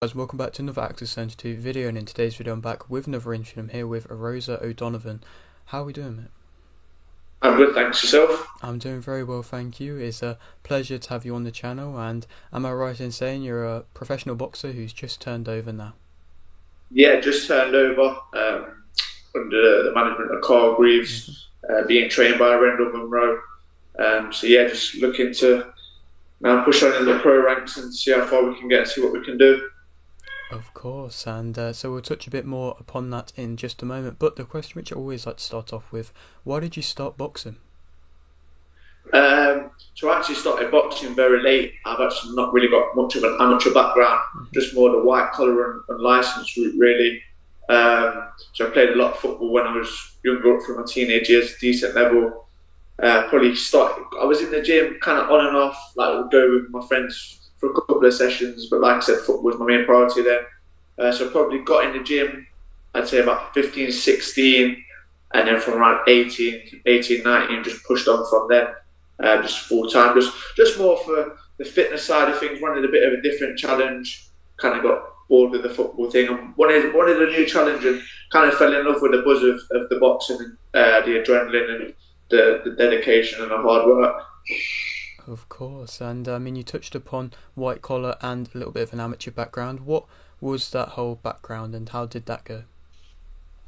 Guys, welcome back to another Actors Centre 2 video, and in today's video I'm back with another interview. I'm here with Rossa O'Donovan. How are we doing, mate? I'm good, thanks. Yourself? I'm doing very well, thank you. It's a pleasure to have you on the channel, and am I right in saying you're a professional boxer who's just turned over now? Yeah, just turned over under the management of Carl Greaves, being trained by Rendall Munroe. So yeah, just looking to now push on in the pro ranks and see how far we can get and see what we can do. Of course, and so we'll touch a bit more upon that in just a moment, but the question which I always like to start off with, why did you start boxing? So I actually started boxing very late. I've actually not really got much of an amateur background, just more the white collar and licence route really. So I played a lot of football when I was younger, up through my teenage years, decent level. Probably started, I was in the gym kind of on and off, like I would go with my friends for a couple of sessions, but like I said, football was my main priority then. So I probably got in the gym, I'd say about 15, 16, and then from around 18, 19, just pushed on from then, just full time, just more for the fitness side of things, wanted a bit of a different challenge, kind of got bored with the football thing, and wanted a new challenge, and kind of fell in love with the buzz of the boxing, and the adrenaline and the dedication and the hard work. Of course, and I mean, you touched upon white collar and a little bit of an amateur background. What was that whole background, and how did that go?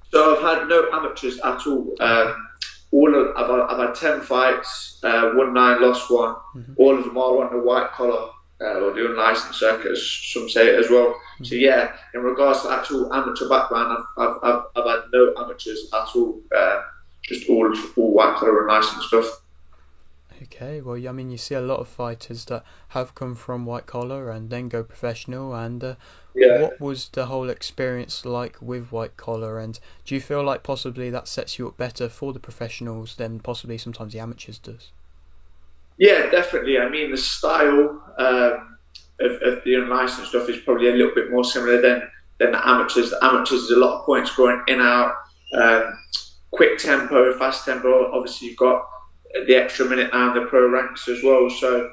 So I've had no amateurs at all. I've had 10 fights, won 9, lost 1. All of them are on the white collar or doing licensed circuit, as some say it as well. So yeah, in regards to actual amateur background, I've had no amateurs at all. Just all white collar and licensed stuff. Okay, well, I mean, you see a lot of fighters that have come from white collar and then go professional, and what was the whole experience like with white collar, and do you feel like possibly that sets you up better for the professionals than possibly sometimes the amateurs does? Yeah, definitely. I mean, the style of the unlicensed stuff is probably a little bit more similar than the amateurs. The amateurs is a lot of points going in and out, quick tempo, fast tempo. Obviously, you've got the extra minute now in the pro ranks as well. So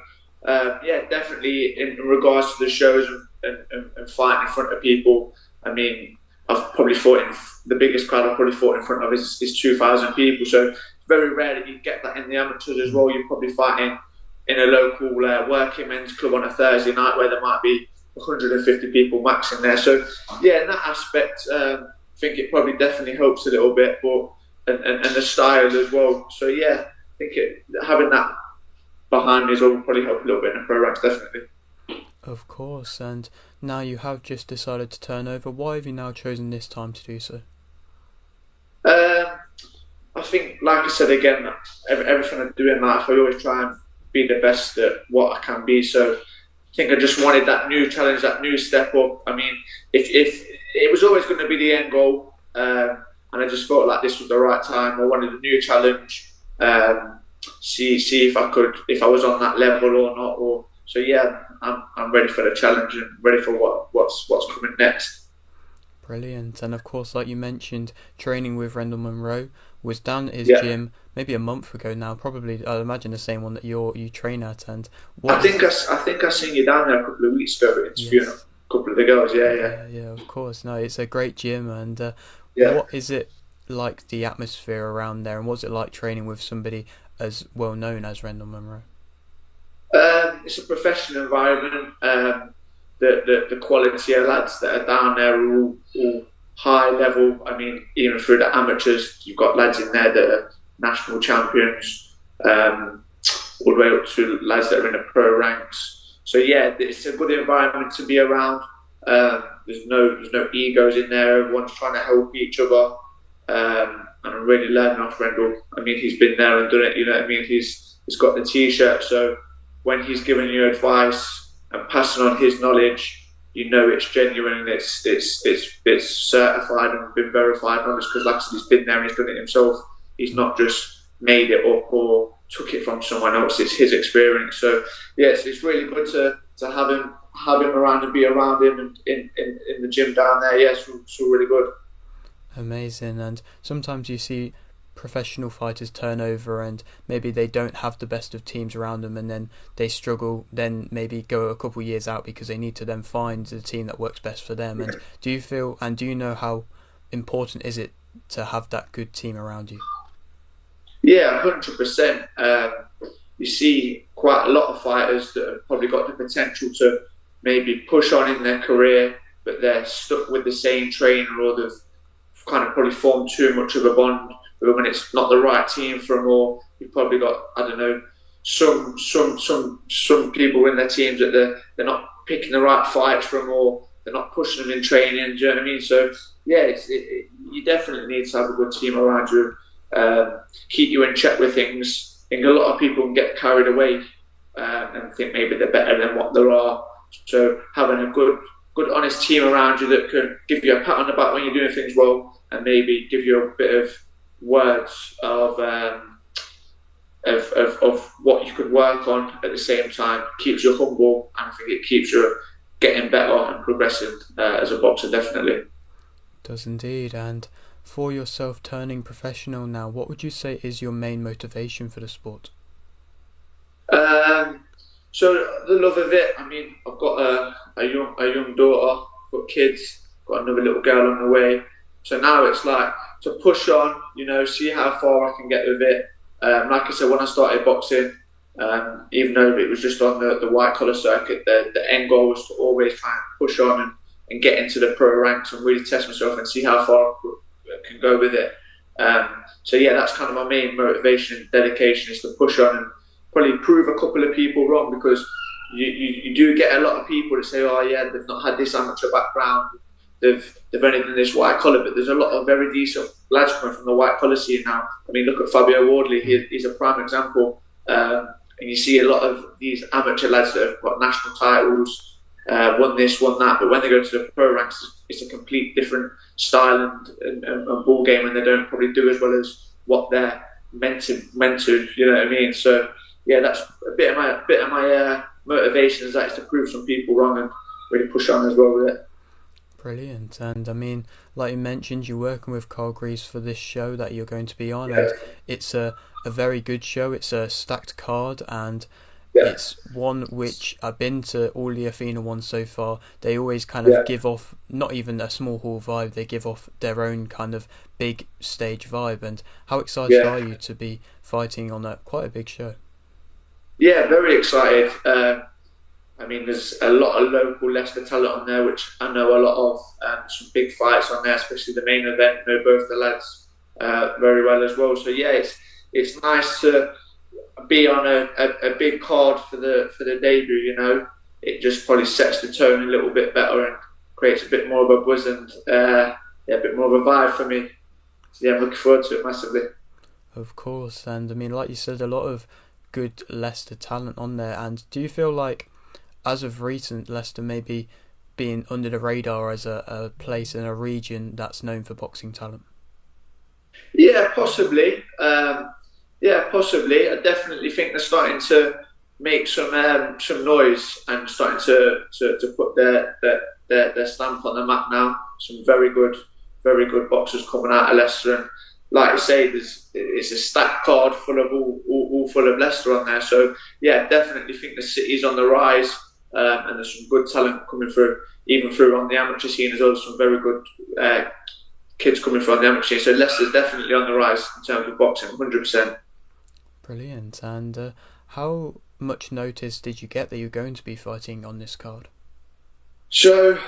yeah, definitely in regards to the shows and fighting in front of people, I mean, I've probably fought in the biggest crowd I've probably fought in front of is 2,000 people. So it's very rare that you get that in the amateurs as well. You're probably fighting in a local working men's club on a Thursday night where there might be 150 people max in there. So yeah, in that aspect, I think it probably definitely helps a little bit, but and the style as well. So yeah, I think having that behind me as well will probably help a little bit in the pro ranks, definitely. Of course, and now you have just decided to turn over. Why have you now chosen this time to do so? I think, like I said again, everything I do in life, I always try and be the best at what I can be. So I think I just wanted that new challenge, that new step up. I mean, if it was always going to be the end goal, and I just felt like this was the right time. I wanted a new challenge. See if I was on that level or not. Or so yeah, I'm ready for the challenge and ready for what's coming next. Brilliant, and of course, like you mentioned, training with Rendall Munroe was down at his gym maybe a month ago now. Probably, I'd imagine the same one that you train at. And I think I seen you down there a couple of weeks ago interviewing a couple of the girls. Yeah, of course. No, it's a great gym, and what is it like, the atmosphere around there, and what's it like training with somebody as well known as Rendall Munroe? It's a professional environment. The quality of lads that are down there are all high level. I mean, even through the amateurs, you've got lads in there that are national champions, all the way up to lads that are in the pro ranks. So yeah, it's a good environment to be around. There's no egos in there. Everyone's trying to help each other. And I'm really learning off Rendall. I mean, he's been there and done it. You know what I mean? He's got the T-shirt, so when he's giving you advice and passing on his knowledge, you know it's genuine and it's certified and been verified knowledge, because like I said, he's been there and he's done it himself. He's not just made it up or took it from someone else. It's his experience. So yes, it's really good to have him around and be around him in the gym down there. Yes, it's all really good. Amazing. And sometimes you see professional fighters turn over and maybe they don't have the best of teams around them, and then they struggle, then maybe go a couple of years out because they need to then find the team that works best for them. And do you know how important is it to have that good team around you? Yeah, 100%. You see quite a lot of fighters that have probably got the potential to maybe push on in their career, but they're stuck with the same trainer, or they've kind of probably formed too much of a bond. But when it's not the right team for them, or you've probably got, I don't know, some people in their teams that they're not picking the right fights for them, or they're not pushing them in training. Do you know what I mean? So yeah, you definitely need to have a good team around you, keep you in check with things. I think a lot of people can get carried away and think maybe they're better than what they are. So having a good, honest team around you that can give you a pat on the back when you're doing things well, and maybe give you a bit of words of what you could work on at the same time, keeps you humble, and I think it keeps you getting better and progressing as a boxer, definitely. It does indeed. And for yourself turning professional now, what would you say is your main motivation for the sport? So the love of it. I mean, I've got a young daughter, got kids, got another little girl on the way. So now it's like to push on, see how far I can get with it. Like I said, when I started boxing, even though it was just on the white collar circuit, the end goal was to always try and push on and get into the pro ranks and really test myself and see how far I can go with it. So yeah, that's kind of my main motivation and dedication, is to push on and probably prove a couple of people wrong, because you do get a lot of people that say, oh yeah, they've not had this amateur background, they've only done this white collar, but there's a lot of very decent lads coming from the white collar scene now. I mean, look at Fabio Wardley, he's a prime example. And you see a lot of these amateur lads that have got national titles, won this, won that, but when they go to the pro ranks, it's a complete different style and ball game, and they don't probably do as well as what they're meant to, you know what I mean? So yeah, that's a bit of my motivation, is to prove some people wrong and really push on as well with it. Brilliant. And I mean, like you mentioned, you're working with Carl Greaves for this show that you're going to be on, and it's a very good show. It's a stacked card, and it's one which I've been to all the Athena ones so far. They always kind of give off not even a small hall vibe, they give off their own kind of big stage vibe. And how excited are you to be fighting on quite a big show? Yeah, very excited. I mean, there's a lot of local Leicester talent on there, which I know a lot of. Some big fights on there, especially the main event. I know both the lads very well as well. So yeah, it's nice to be on a big card for the debut. It just probably sets the tone a little bit better and creates a bit more of a buzz and a bit more of a vibe for me. So yeah, I'm looking forward to it massively. Of course, and I mean, like you said, a lot of good Leicester talent on there. And do you feel like, as of recent, Leicester maybe being under the radar as a place in a region that's known for boxing talent? Yeah, possibly. Possibly. I definitely think they're starting to make some noise and starting to put their stamp on the map now. Some very good boxers coming out of Leicester, and like I say, it's a stacked card full of all full of Leicester on there. So yeah, definitely think the city's on the rise, and there's some good talent coming through, even through on the amateur scene as well. Some very good kids coming through on the amateur scene. So Leicester's definitely on the rise in terms of boxing, 100%. Brilliant. And how much notice did you get that you're going to be fighting on this card? So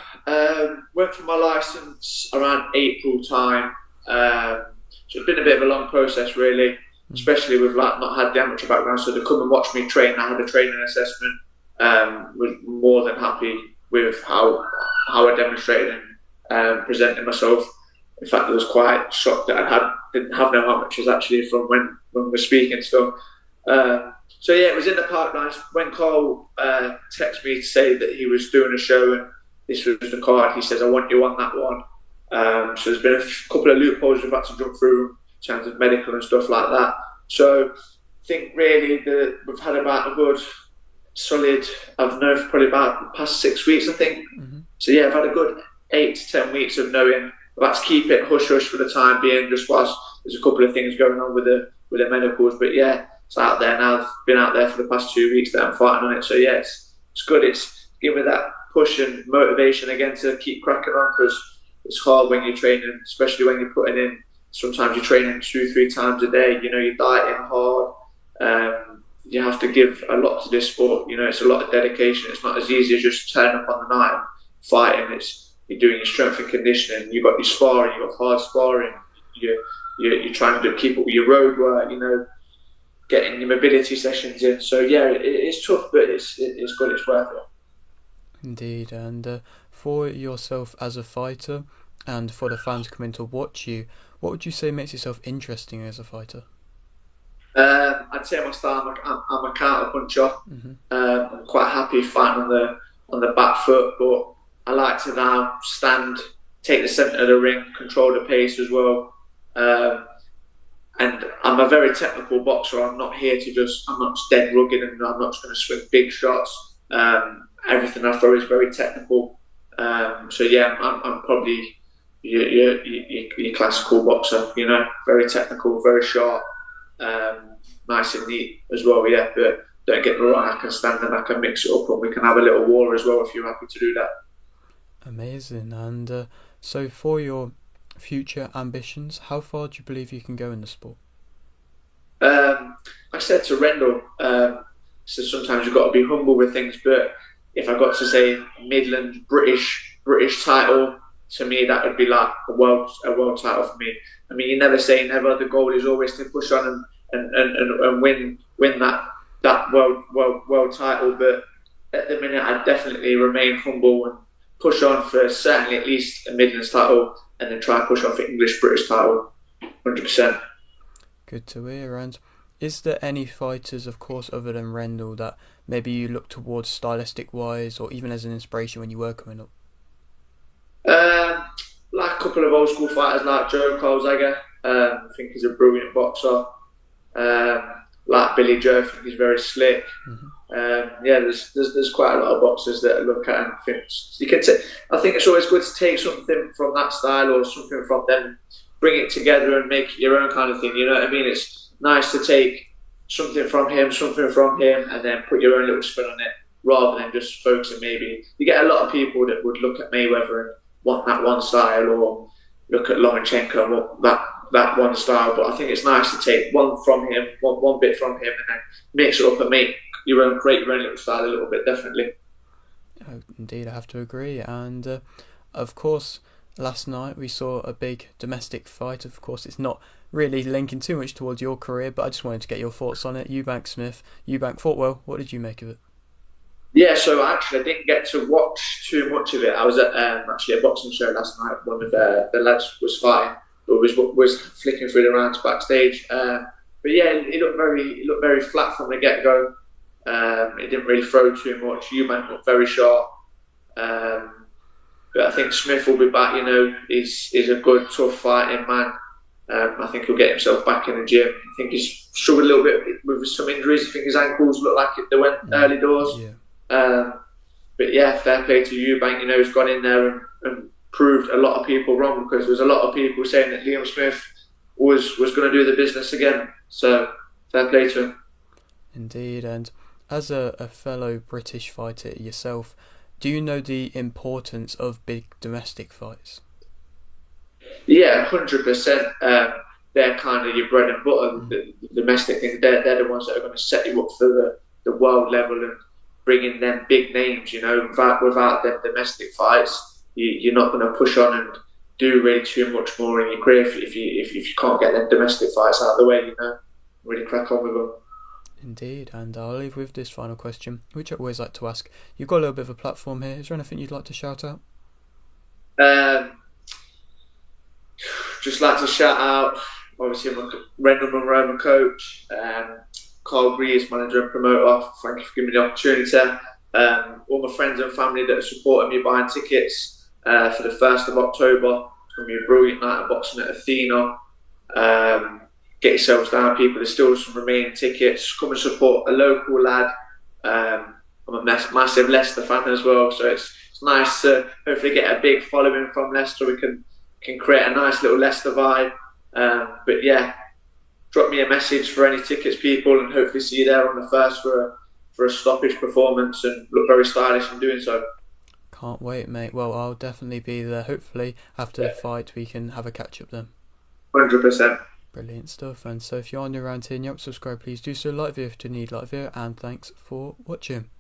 went for my licence around April time. So it's been a bit of a long process, really, especially with not had the amateur background. So to come and watch me train, I had a training assessment. Was more than happy with how I demonstrated and presented myself. In fact, I was quite shocked that didn't have no amateurs actually from when we were speaking. So so yeah, it was in the pipeline. When Carl texted me to say that he was doing a show and this was the card, he says, I want you on that one. So there's been a couple of loopholes we've had to jump through in terms of medical and stuff like that. So I think really we've had about a good solid, I've known for probably about the past 6 weeks, I think. Mm-hmm. So yeah, I've had a good 8 to 10 weeks of knowing I've had to keep it hush hush for the time being, just whilst there's a couple of things going on with the medicals. But yeah, it's out there now. I've been out there for the past 2 weeks that I'm fighting on it. So yeah, it's good. It's giving me that push and motivation again to keep cracking on, because it's hard when you're training, especially when you're putting in. Sometimes you're training 2-3 times a day. You know, you're dieting hard. You have to give a lot to this sport. You know, it's a lot of dedication. It's not as easy as just turning up on the night and fighting. You're doing your strength and conditioning. You've got your sparring. You've got hard sparring. You're trying to keep up with your road work. You know, getting your mobility sessions in. So yeah, it's tough, but it's good. It's worth it. Indeed, and for yourself as a fighter, and for the fans coming to watch you, what would you say makes yourself interesting as a fighter? I'd say my style. I'm a counter puncher. I'm quite happy fighting on the back foot, but I like to now stand, take the centre of the ring, control the pace as well. And I'm a very technical boxer. I'm not here to I'm not just dead rugged, and I'm not just going to swing big shots. Everything I throw is very technical. So yeah, I'm probably your classical boxer. You know, very technical, very sharp, nice and neat as well. Yeah, but don't get me wrong. I can stand and I can mix it up, and we can have a little war as well if you're happy to do that. Amazing. And so for your future ambitions, how far do you believe you can go in the sport? I said to Rendall, so sometimes you've got to be humble with things, but if I got to say Midland British title, to me that would be like a world title for me. I mean, you never say never. The goal is always to push on and win that world title. But at the minute, I definitely remain humble and push on for certainly at least a Midlands title, and then try and push on for British title, 100%. Good to hear. And is there any fighters, of course, other than Rendall, that maybe you look towards stylistic wise, or even as an inspiration when you were coming up? Like a couple of old school fighters like Joe Colzager. I think he's a brilliant boxer. Like Billy Joe, I think he's very slick. Yeah, there's quite a lot of boxers that I look at and think you can take. I think it's always good to take something from that style or something from them, bring it together and make it your own kind of thing. You know what I mean? It's nice to take something from him, and then put your own little spin on it, rather than just focusing. Maybe you get a lot of people that would look at Mayweather and want that one style, or look at Lomachenko and want that one style. But I think it's nice to take one from him, one bit from him, and then mix it up and make create your own little style a little bit, definitely. Oh, indeed, I have to agree. And of course, last night we saw a big domestic fight. Of course, it's not really linking too much towards your career, but I just wanted to get your thoughts on it. Eubank Smith, Eubank fought well. What did you make of it? Yeah, so actually I didn't get to watch too much of it. I was at actually a boxing show last night. One of the lads was fighting, but was flicking through the rounds backstage. But yeah, it looked very flat from the get go. It didn't really throw too much. Eubank looked very sharp. But I think Smith will be back. You know, he's a good, tough fighting man. I think he'll get himself back in the gym. I think he's struggled a little bit with some injuries. I think his ankles look like they went early doors. Yeah. But yeah, fair play to Eubank. You know, he's gone in there and proved a lot of people wrong, because there was a lot of people saying that Liam Smith was going to do the business again. So fair play to him. Indeed. And as a fellow British fighter yourself, do you know the importance of big domestic fights? Yeah, 100%. They're kind of your bread and butter. The domestic things, they're the ones that are going to set you up for the world level and bring in them big names. You know, without them domestic fights, you're not going to push on and do really too much more in your career if you can't get them domestic fights out of the way. You know, really crack on with them. Indeed, and I'll leave with this final question, which I always like to ask. You've got a little bit of a platform here. Is there anything you'd like to shout out? Just like to shout out, obviously, Rendall Munroe, my coach, Carl Greaves, manager and promoter. Thank you for giving me the opportunity. All my friends and family that have supported me buying tickets for the 1st of October. It's going to be a brilliant night of boxing at Athena. Get yourselves down, people. There's still some remaining tickets. Come and support a local lad. I'm a massive Leicester fan as well, so it's nice to hopefully get a big following from Leicester. We can can create a nice little Leicester vibe. But yeah, drop me a message for any tickets, people, and hopefully see you there on the first for a stoppage performance and look very stylish in doing so. Can't wait, mate. Well, I'll definitely be there. Hopefully, after the fight, we can have a catch up then. 100%. Brilliant stuff. And so, if you're on your round here and you haven't subscribed, please do so. Like the video if you need like the video, and thanks for watching.